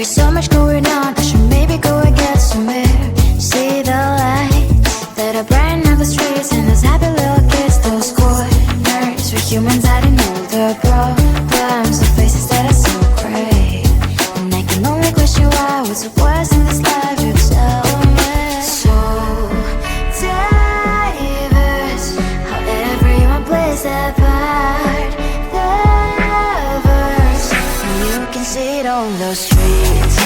so much going on, I should maybe go and get some air. See the lights that are brighten up the streets, and those happy little kids, those corners where humans hiding all their problems, the faces that are so gray. And I can only question why, what's the worst in this life, you tell me. So diverse, how everyone plays their part. The verse, and you can see it on the streets.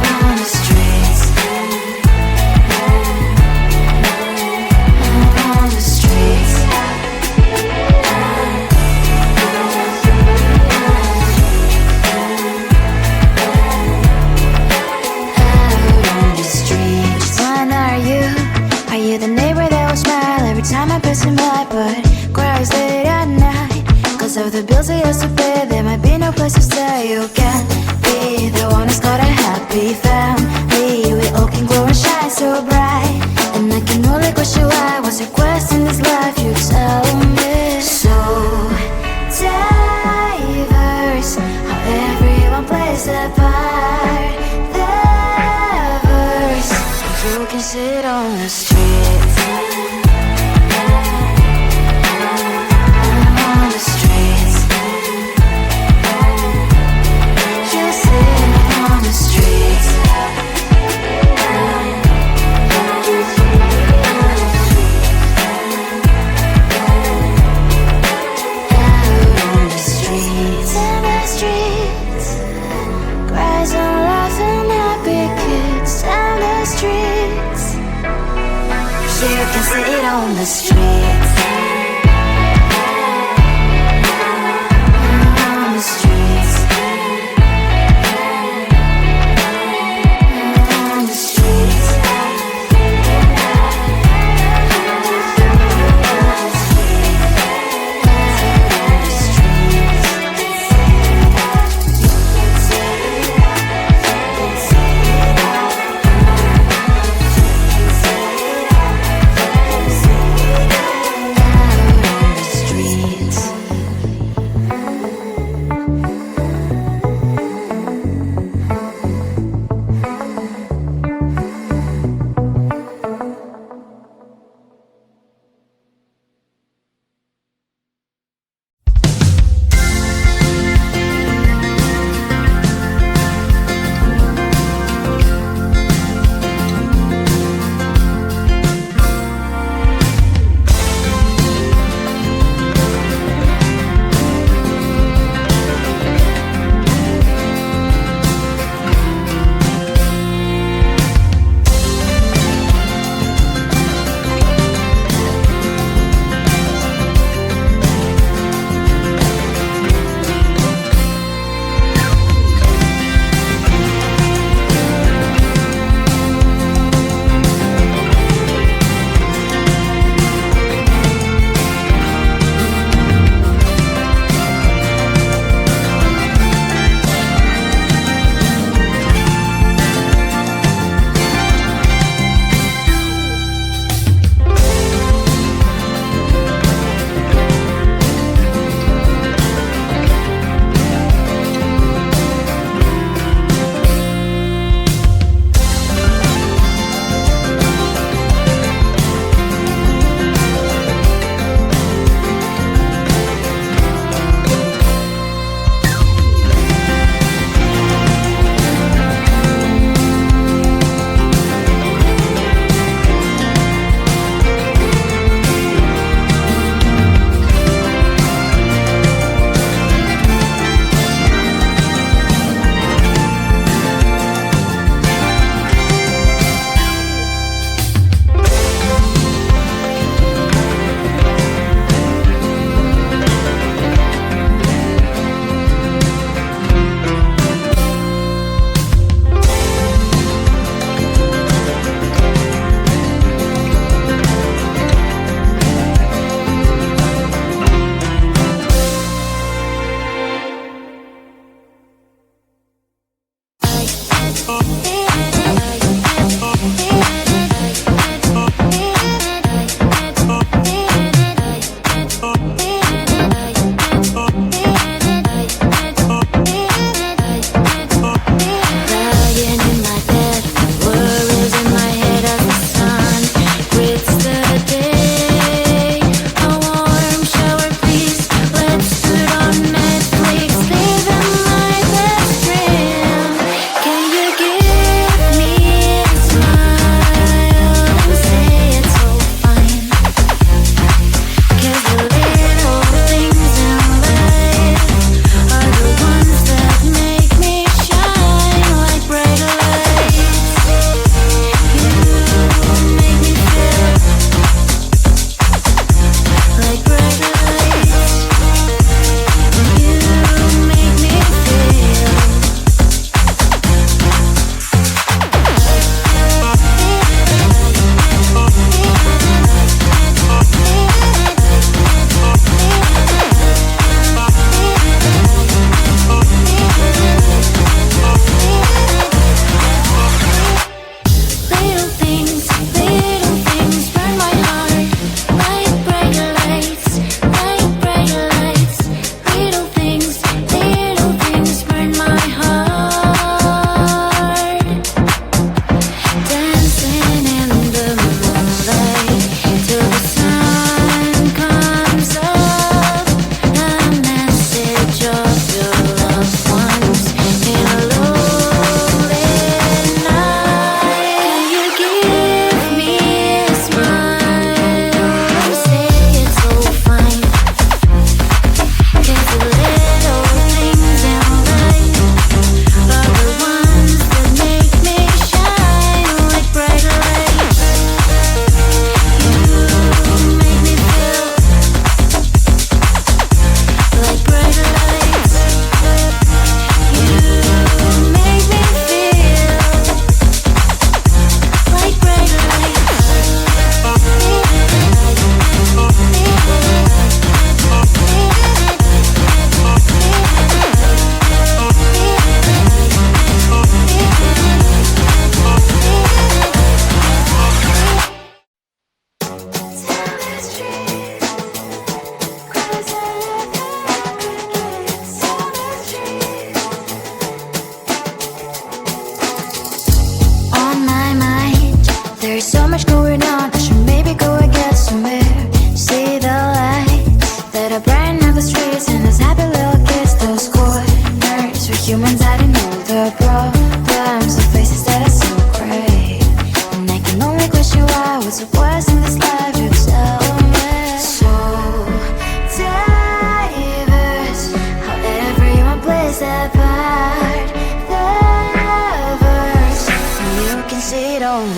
On the streets. On the streets. Are you the neighbor that will smile every time I pass him by, but cries late at night? Cause of the bills I used to pay, there might be no place to stay. You can't be the one who's got a happy family. We all can glow and shine so bright, and I can only question why, what's your quest in this life, you tell me. So diverse, how everyone plays their part. You can sit on the streets. On the streets. You sit on the streets.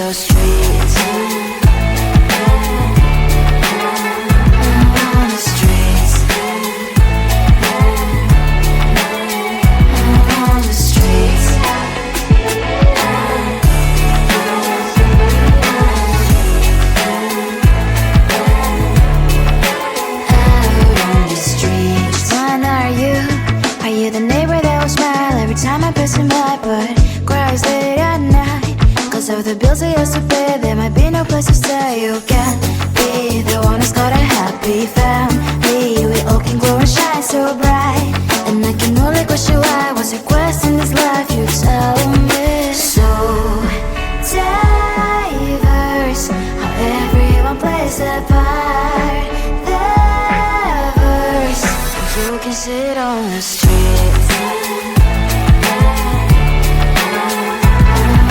those streets. On the streets. On the streets. Are you the neighbor that will smile every time I pass him by, but cries late at night? Cause of the bills I used to pay, there might be no place to stay. You can't be the one who's got a happy family. We all can glow and shine so bright, and I can only question why. What's your quest in this life? You tell me. So diverse, how everyone plays their part. Their verse, you can sit on the street.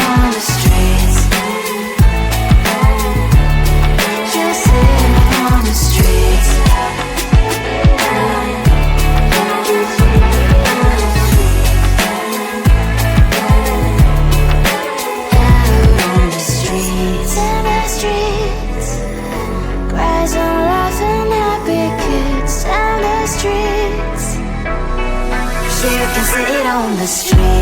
On the streets. You sit on the streets. Out on the streets. In the streets. Cries and laughing happy kids. Down the streets. You can sit on the street.